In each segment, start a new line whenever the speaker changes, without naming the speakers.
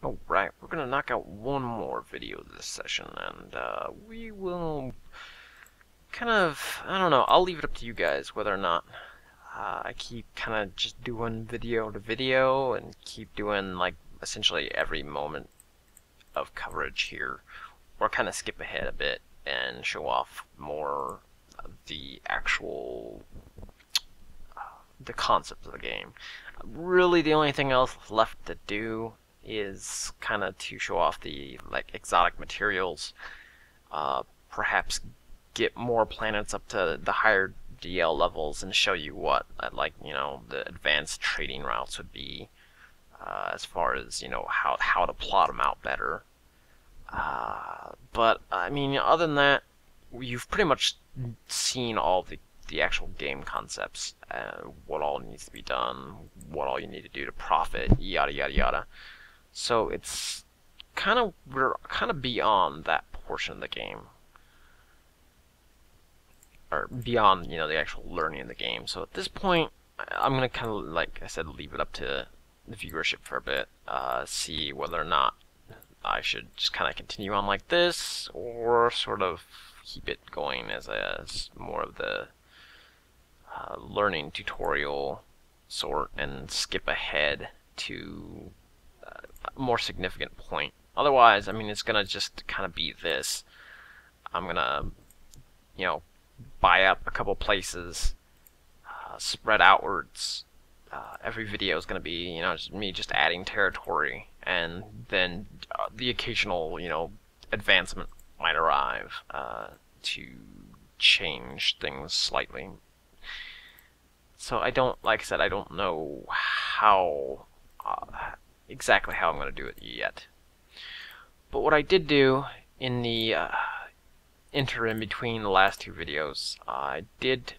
Alright, we're gonna knock out one more video this session, and we will kind of, I don't know, I'll leave it up to you guys whether or not I keep kind of just doing video to video and keep doing like essentially every moment of coverage here, or kind of skip ahead a bit and show off more of the actual the concept of the game. Really, the only thing else left to do is kind of to show off the like exotic materials, perhaps get more planets up to the higher DL levels and show you what the advanced trading routes would be, as far as how to plot them out better. But I mean, other than that, you've pretty much seen all the actual game concepts, what all needs to be done, what all you need to do to profit, yada yada yada. So it's we're kind of beyond that portion of the game, or beyond the actual learning of the game. So at this point, I'm gonna kind of, like I said, leave it up to the viewership for a bit, see whether or not I should just kind of continue on like this, or sort of keep it going as more of the learning tutorial sort and skip ahead to a more significant point. Otherwise, I mean, it's gonna just kind of be this. I'm gonna, buy up a couple places, spread outwards. Every video is gonna be, just me just adding territory, and then the occasional, advancement might arrive to change things slightly. So like I said, I don't know how exactly how I'm going to do it yet. But what I did do in the interim between the last two videos, I did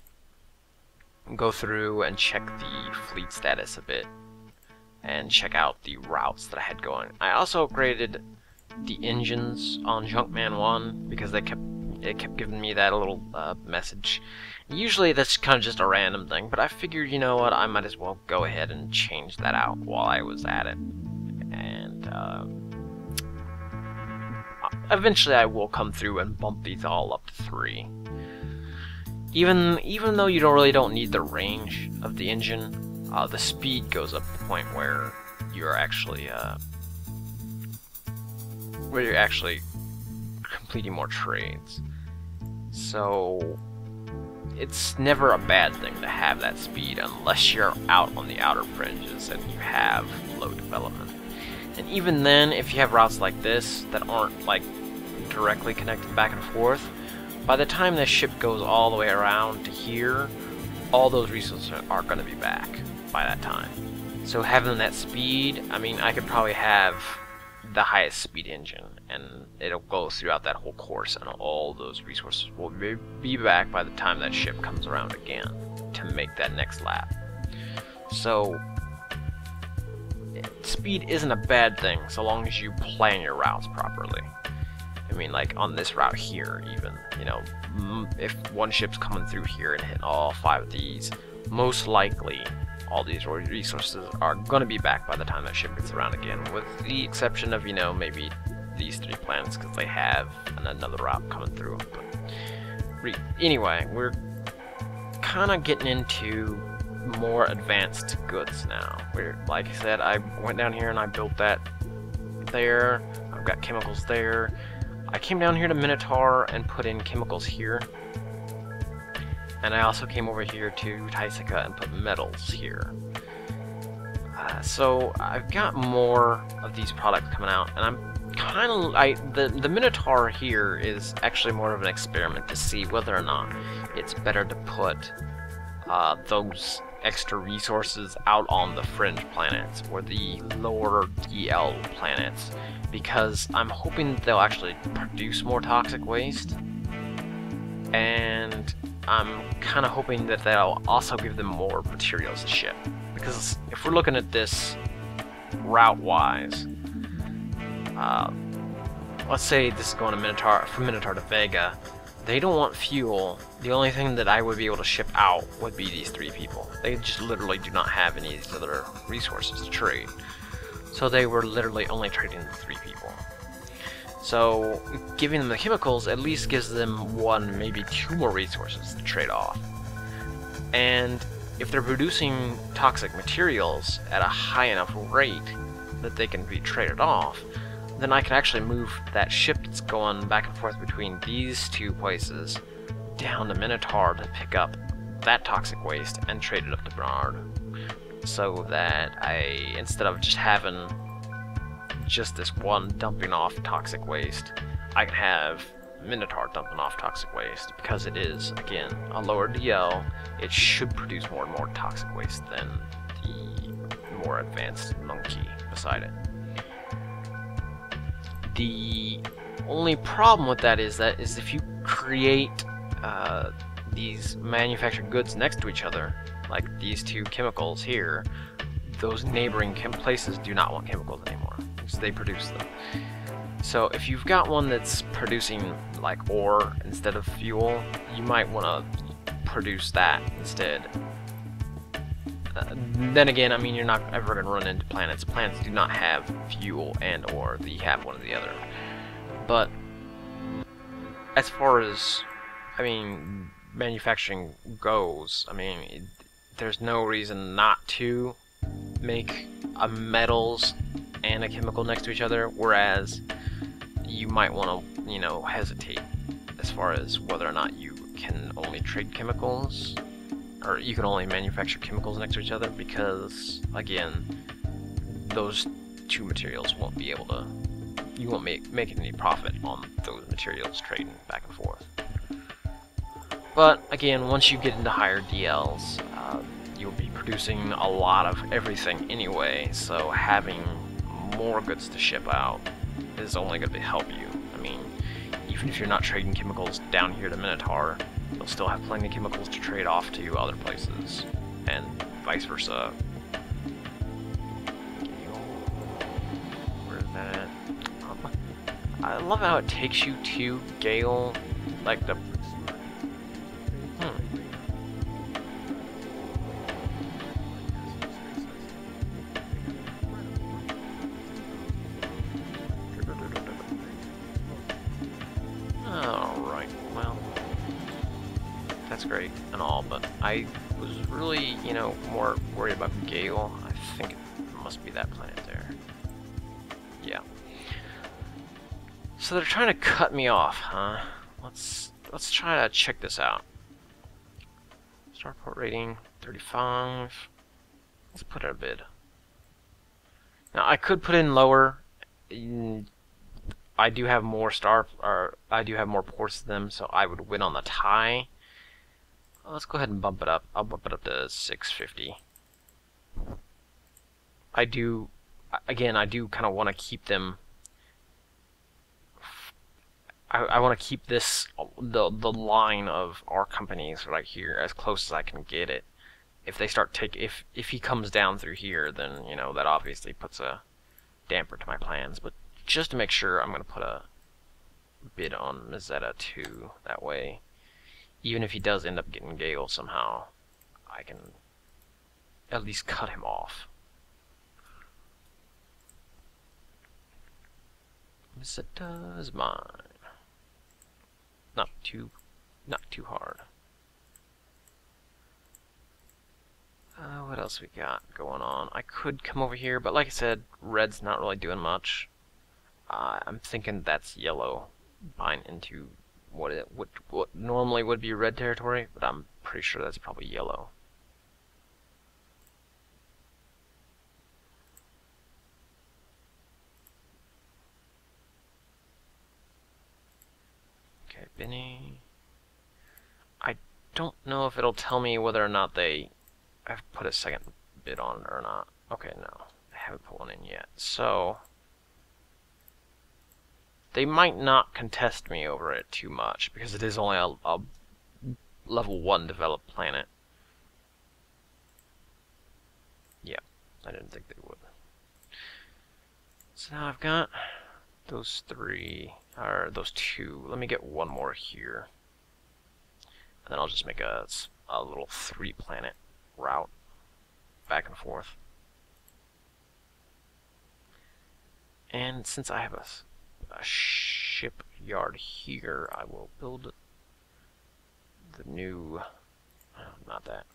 go through and check the fleet status a bit and check out the routes that I had going. I also upgraded the engines on Junkman 1 because it kept giving me that little message. Usually that's kind of just a random thing, but I figured, you know what, I might as well go ahead and change that out while I was at it. And eventually I will come through and bump these all up to 3. Even though you don't need the range of the engine, the speed goes up to the point where you're actually completing more trades. So it's never a bad thing to have that speed unless you're out on the outer fringes and you have low development. And even then, if you have routes like this that aren't like directly connected back and forth, by the time the ship goes all the way around to here, all those resources are going to be back by that time. So having that speed, I mean, I could probably have the highest speed engine, and it'll go throughout that whole course, and all those resources will be back by the time that ship comes around again to make that next lap. So speed isn't a bad thing so long as you plan your routes properly. I mean, like on this route here, even, if one ship's coming through here and hitting all 5 of these, most likely all these resources are going to be back by the time that ship gets around again, with the exception of, maybe these 3 planets, because they have another route coming through. But anyway, we're kind of getting into more advanced goods now. Like I said, I went down here and I built that there. I've got chemicals there. I came down here to Minotaur and put in chemicals here. And I also came over here to Tysica and put metals here. So I've got more of these products coming out, and I'm kind of the Minotaur here is actually more of an experiment to see whether or not it's better to put those extra resources out on the fringe planets or the lower DL planets, because I'm hoping they'll actually produce more toxic waste, and I'm kind of hoping that that'll also give them more materials to ship. Because if we're looking at this route-wise, let's say this is going to Minotaur, from Minotaur to Vega, they don't want fuel. The only thing that I would be able to ship out would be these 3 people. They just literally do not have any of these other resources to trade. So they were literally only trading to 3 people. So giving them the chemicals at least gives them 1, maybe 2 more resources to trade off. And if they're producing toxic materials at a high enough rate that they can be traded off, then I can actually move that ship that's going back and forth between these 2 places down to Minotaur to pick up that toxic waste and trade it up to Bernard. So that I, instead of just having just this one dumping off toxic waste, I can have Minotaur dumping off toxic waste. Because it is, again, a lower DL, it should produce more and more toxic waste than the more advanced monkey beside it. The only problem with that is if you create these manufactured goods next to each other, like these 2 chemicals here, those neighboring places do not want chemicals anymore, because they produce them. So if you've got one that's producing like ore instead of fuel, you might want to produce that instead. Then again, I mean, you're not ever going to run into planets. Planets do not have fuel and ore. You have one or the other. But as far as, I mean, manufacturing goes, I mean, there's no reason not to make a metals and a chemical next to each other, whereas you might want to, you know, hesitate as far as whether or not you can only trade chemicals, or you can only manufacture chemicals next to each other, because, again, those 2 materials won't be able to, you won't make any profit on those materials trading back and forth. But, again, once you get into higher DLs, you'll be producing a lot of everything anyway, so having more goods to ship out is only going to help you. I mean, even if you're not trading chemicals down here to Minotaur, you'll still have plenty of chemicals to trade off to other places, and vice versa. Where's that? I love how it takes you to Gale, like the... Alright, well, that's great and all, but I was really, you know, more worried about Gale. I think it must be that planet there. Yeah. So they're trying to cut me off, huh? Let's try to check this out. Starport rating 35. Let's put in a bid. Now I could put in lower. I do have more I do have more ports than them, so I would win on the tie. Let's go ahead and bump it up. I'll bump it up to 650. I do kind of want to keep them. I want to keep this the line of our companies right here as close as I can get it. If they start if he comes down through here, then you know that obviously puts a damper to my plans. But just to make sure, I'm going to put a bid on Mazetta too. That way, even if he does end up getting Gale somehow, I can at least cut him off. Mazetta is mine. Not too hard. What else we got going on? I could come over here, but like I said, red's not really doing much. I'm thinking that's yellow buying into what normally would be red territory, but I'm pretty sure that's probably yellow. Okay, Benny. I don't know if it'll tell me whether or not they have put a second bid on or not. Okay, no, they haven't put one in yet. So they might not contest me over it too much, because it is only a level 1 developed planet. Yeah, I didn't think they would. So now I've got those 3, or those 2. Let me get one more here. And then I'll just make a little 3 planet route back and forth. And since I have a shipyard here, I will build the new, not that,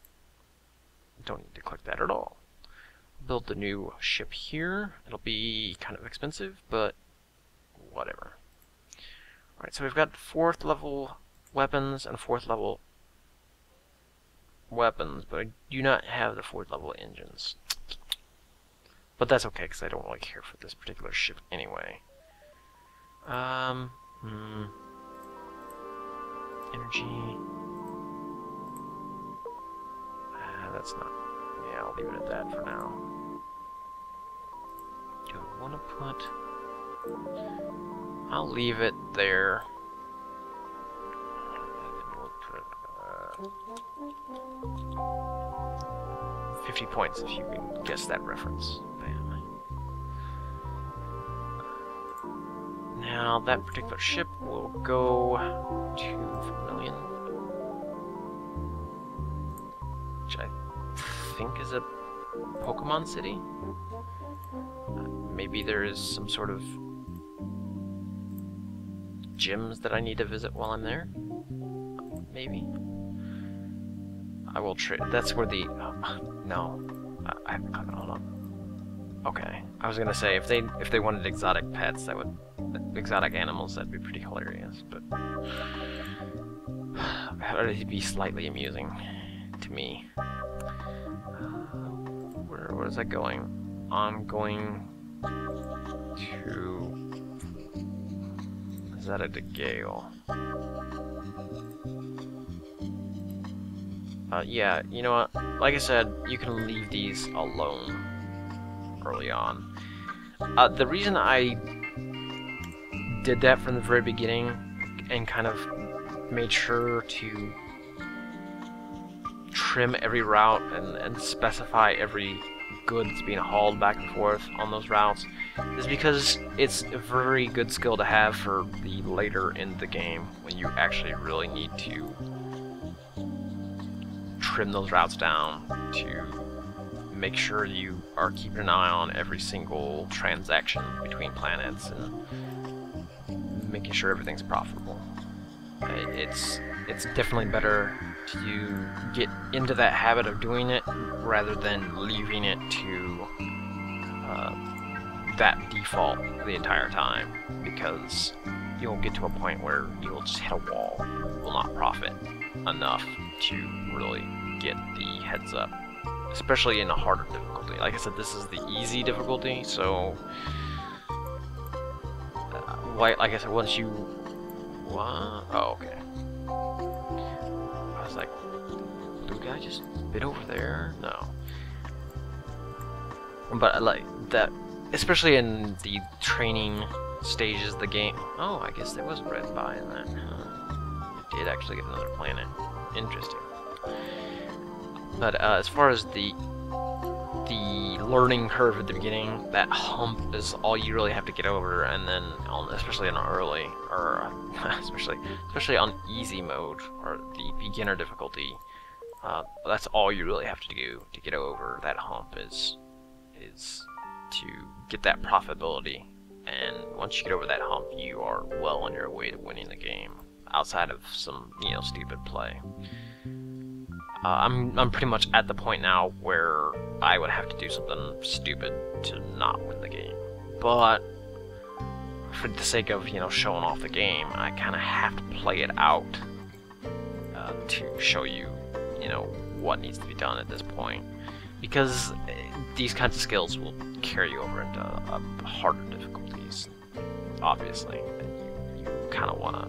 don't need to click that at all. Build the new ship here. It'll be kind of expensive, but whatever. Alright, so we've got 4th level weapons and 4th level weapons, but I do not have the 4th level engines. But that's okay, because I don't really care for this particular ship anyway. Energy. That's not. Yeah, I'll leave it at that for now. Do I want to put. I'll leave it there. We'll put 50 points if you can guess that reference. Bam. Now that particular ship will go to Vermilion, which I think is a Pokemon city. Maybe there is some sort of gyms that I need to visit while I'm there. Maybe. I will trade. That's where the. No. I haven't clicked. Hold on. Okay. I was gonna say if they wanted exotic pets, that would. Exotic animals, that'd be pretty hilarious, but. It'd be slightly amusing to me. Where is that going? I'm going to. Is that a Gale? Yeah, you know what? Like I said, you can leave these alone early on. The reason I did that from the very beginning and kind of made sure to trim every route and specify every good that's being hauled back and forth on those routes is because it's a very good skill to have for the later in the game when you actually really need to trim those routes down to make sure you are keeping an eye on every single transaction between planets and making sure everything's profitable. It's definitely better to get into that habit of doing it rather than leaving it to that default the entire time, because you'll get to a point where you'll just hit a wall. You will not profit enough to really get the heads up, especially in a harder difficulty. Like I said, this is the easy difficulty, so like I said, once you oh, okay. I was like, blue guy just bit over there? No. But I like that, especially in the training stages of the game. Oh, I guess there was red by in that. It did actually get another planet. Interesting. But as far as the learning curve at the beginning, that hump is all you really have to get over, and then especially on early, or especially on easy mode or the beginner difficulty, that's all you really have to do to get over that hump is to get that profitability. And once you get over that hump, you are well on your way to winning the game, outside of some stupid play. I'm pretty much at the point now where I would have to do something stupid to not win the game. But for the sake of, showing off the game, I kind of have to play it out to show you, what needs to be done at this point. Because these kinds of skills will carry you over into harder difficulties, obviously. You kind of want to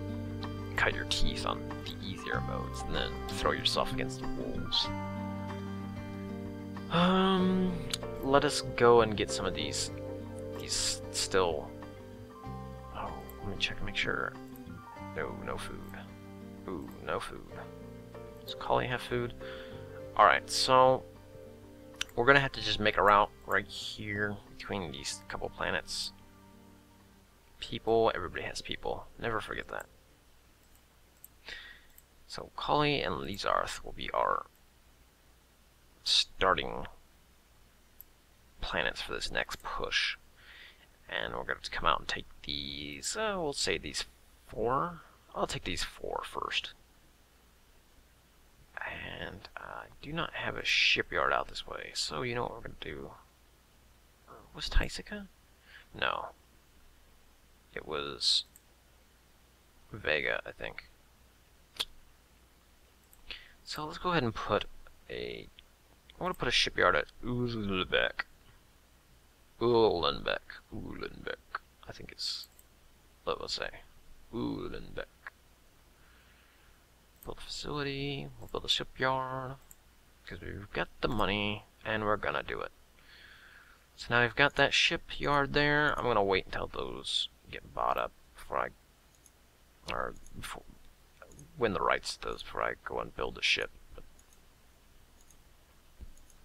cut your teeth on the easier modes and then throw yourself against the wolves. Let us go and get some of these still. Oh, let me check and make sure. No food. Ooh, no food. Does Collie have food? Alright, so we're gonna have to just make a route right here between these couple planets. People, everybody has people. Never forget that. So Collie and Lizarth will be our starting planets for this next push. And we're going to come out and take these, we'll say these 4. I'll take these 4 first. And I do not have a shipyard out this way, so you know what we're going to do. Was Tysica? No. It was Vega, I think. So let's go ahead and put a... I'm going to put a shipyard at Uhlenbeck. Uhlenbeck. I think it's... let's say. Uhlenbeck. Build a facility. We'll build a shipyard. Because we've got the money, and we're going to do it. So now we've got that shipyard there. I'm going to wait until those get bought up before I... or before, win the rights to those before I go and build a ship.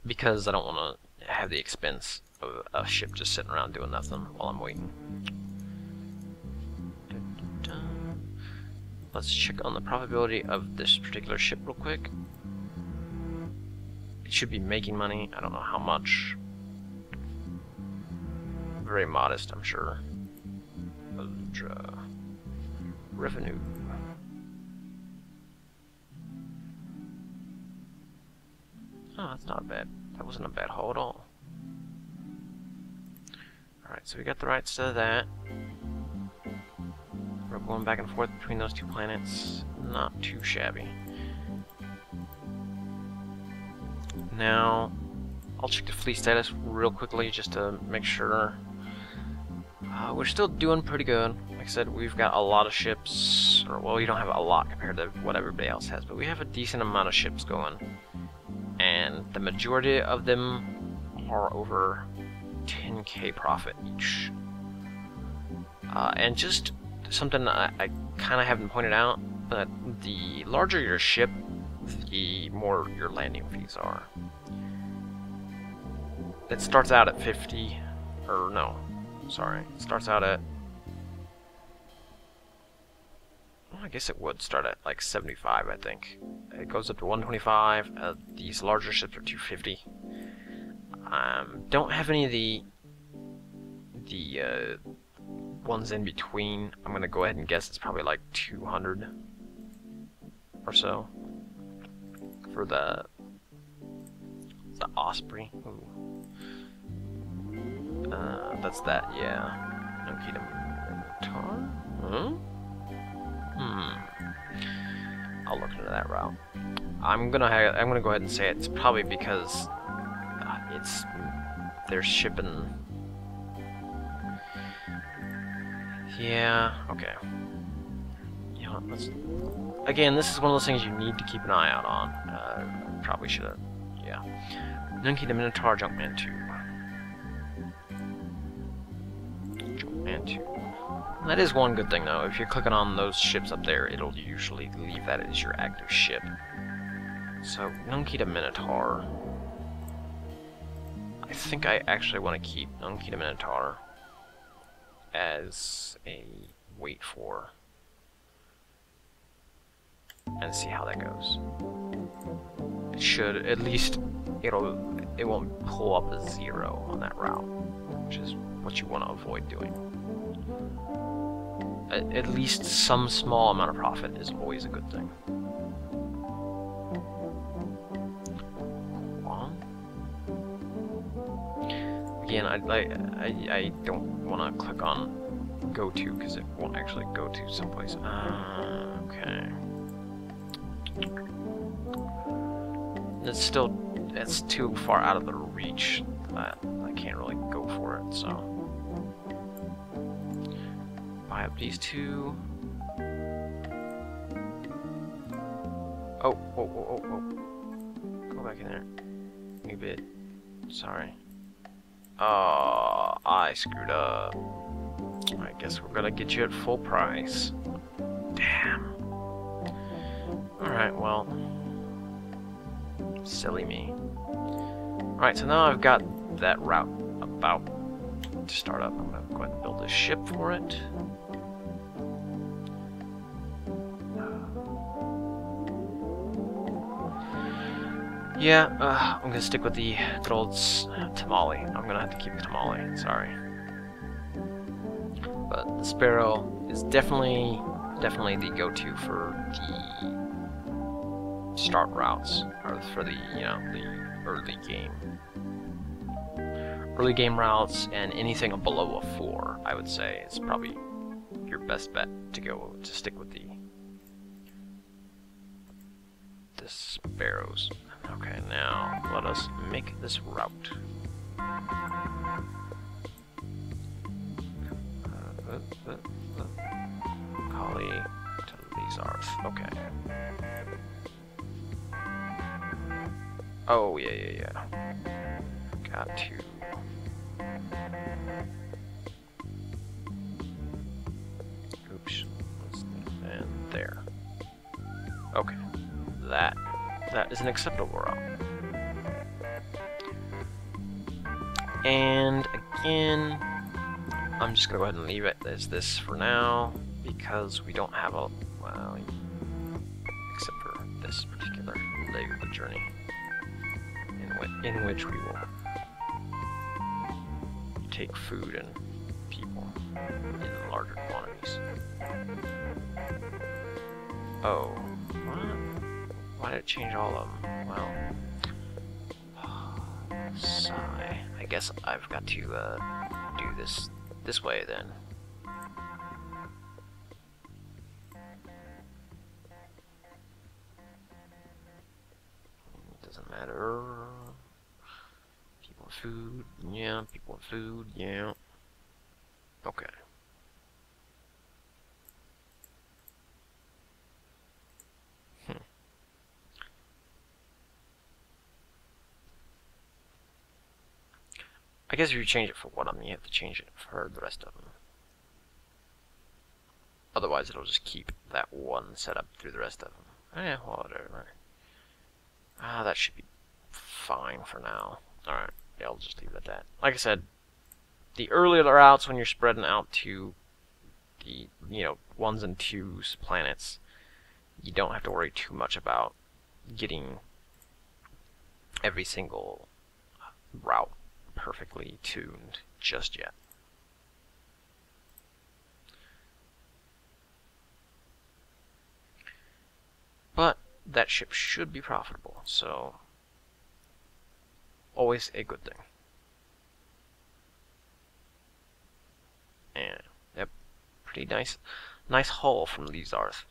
Because I don't want to have the expense of a ship just sitting around doing nothing while I'm waiting. Let's check on the probability of this particular ship real quick. It should be making money. I don't know how much. Very modest, I'm sure. Revenue. Oh, that's not bad. That wasn't a bad haul at all. Alright, so we got the rights to that. We're going back and forth between those 2 planets. Not too shabby. Now, I'll check the fleet status real quickly just to make sure. We're still doing pretty good. Like I said, we've got a lot of ships. Or, well, we don't have a lot compared to what everybody else has, but we have a decent amount of ships going. And the majority of them are over 10k profit each. And just something I kind of haven't pointed out, but the larger your ship, the more your landing fees are. It starts out at 50, or no, sorry, it starts out at, well, I guess it would start at like 75, I think. It goes up to 125, these larger ships are 250. Don't have any of the ones in between. I'm gonna go ahead and guess it's probably like 200 or so for the Osprey. Ooh. That's that, yeah. I'll look into that route. I'm gonna go ahead and say it's probably because they're shipping. Yeah, okay. You know what, again, this is one of those things you need to keep an eye out on. Probably should have, yeah. Nunki the Minotaur, Junkman 2. Junkman 2. That is one good thing, though. If you're clicking on those ships up there, it'll usually leave that as your active ship. So, Nunki the Minotaur. I think I actually want to keep Nunki the Minotaur as a wait for, and see how that goes. It should, at least, it won't pull up a 0 on that route, which is what you want to avoid doing. At least some small amount of profit is always a good thing. Again, I don't want to click on go to because it won't actually go to someplace. Okay. It's too far out of the reach that I can't really go for it, so. Buy up these 2. Oh. Go back in there. New bid. Sorry. Oh, I screwed up. I guess we're gonna get you at full price. Damn. Alright, well. Silly me. Alright, so now I've got that route about to start up. I'm gonna go ahead and build a ship for it. Yeah, I'm gonna stick with the good old tamale. I'm gonna have to keep the tamale, sorry. the Sparrow is definitely the go-to for the start routes, or for the, you know, the early game routes, and anything below a 4, I would say, is probably your best bet to stick with the Sparrows. Okay, now let us make this route. Kali to Lizarth. Okay. Oh, yeah. Got to... Oops. And there. Okay. That is an acceptable route. And again, I'm just gonna go ahead and leave it as this for now, because we don't have a, well, except for this particular leg of the journey, in which we will take food and people in larger quantities. Oh, what? Why did it change all of them? Well, sigh. I guess I've got to do this way then. Doesn't matter. People and food, yeah. People and food, yeah. Okay. I guess if you change it for one of them, you have to change it for the rest of them. Otherwise, it'll just keep that one set up through the rest of them. Eh, whatever. That should be fine for now. Alright, yeah, I'll just leave it at that. Like I said, the earlier routes, when you're spreading out to the, you know, 1s and 2s planets, you don't have to worry too much about getting every single route perfectly tuned just yet. But that ship should be profitable, so always a good thing. And yep, pretty nice hull from Lizarth.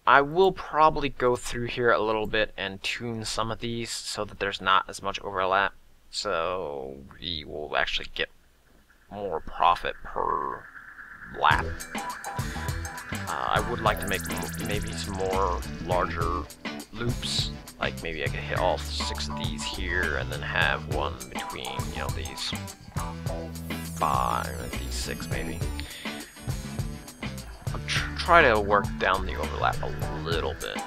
I will probably go through here a little bit and tune some of these so that there's not as much overlap. So we will actually get more profit per lap. I would like to make maybe some more larger loops. Like maybe I could hit all 6 of these here and then have one between, you know, these 5 and these 6 maybe. I'll try to work down the overlap a little bit.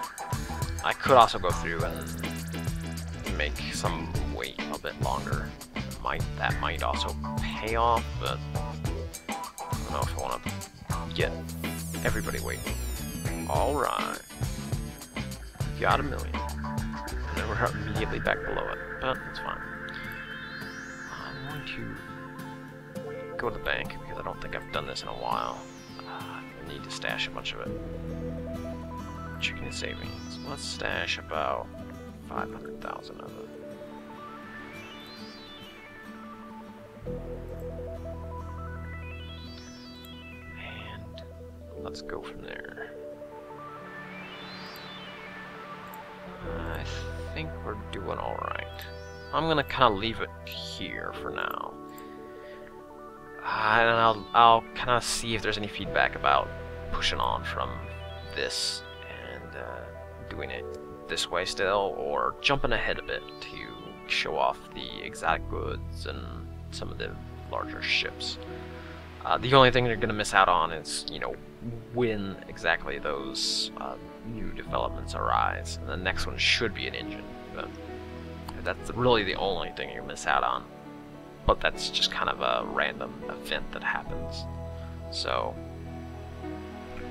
I could also go through and make some wait a bit longer. That might also pay off, but I don't know if I want to get everybody waiting. Alright. Got 1 million. And then we're immediately back below it, but it's fine. I'm going to go to the bank, because I don't think I've done this in a while. I need to stash a bunch of it. Checking savings. Let's stash about 500,000 of it. And let's go from there. I think we're doing alright. I'm gonna kind of leave it here for now. And I'll kind of see if there's any feedback about pushing on from this and doing it this way still, or jumping ahead a bit to show off the exotic goods and some of the larger ships. The only thing you're going to miss out on is, you know, when exactly those new developments arise. And the next one should be an engine, but that's really the only thing you miss out on. But that's just kind of a random event that happens. So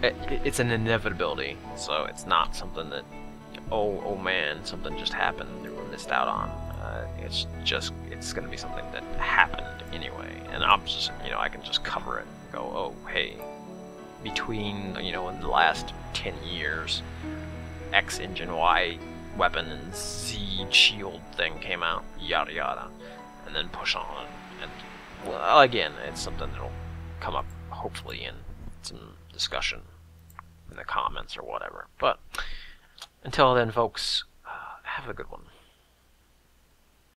it's an inevitability. So it's not something that, oh man, something just happened that we missed out on. It's going to be something that happened anyway, and I'm just, you know, I can just cover it go, oh, hey, between, you know, in the last 10 years, X engine, Y weapon, and Z shield thing came out, yada yada, and then push on. And, well, again, it's something that'll come up, hopefully, in some discussion in the comments or whatever. But until then, folks, have a good one.